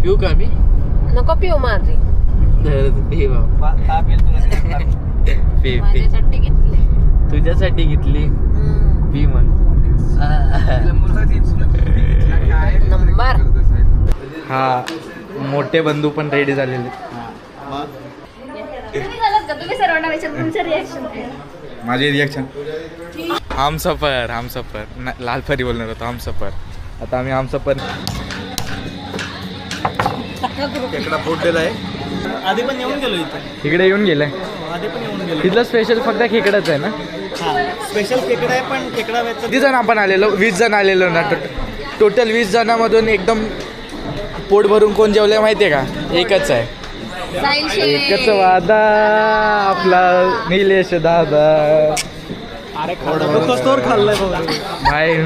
पिऊ का मी? नको पिऊ माझी. पी बाबा. P P. माझ्यासाठी घेतली. तुझ्यासाठी घेतली. पी मग. नंबर. हा मोठे बंधू पण रेडी झालेले. तुम्ही सर्वांना विचार तुमचं रिएक्शन. माझे रिएक्शन हमसफर लाल परी बोलणार होतो. हमसफर. आता आम्ही हमसफर खेकडा फोडलेला आहे. आधी पण येऊन गेलो इथे. इकडे येऊन गेलाय. आधी पण येऊन गेलो. तिथलं स्पेशल फक्त खेकडाच आहे ना. स्पेशल खेकडा आहे पण खेकडा किती जण आपण आलेलो? 20 जण आलेलो ना. टोटल 20 जणांमधून एकदम पोट भरून कोण जेवलंय माहितीये का? एकच आहे. एकच वादा आपला निलेश दादा. अरे खाल्लाय भाई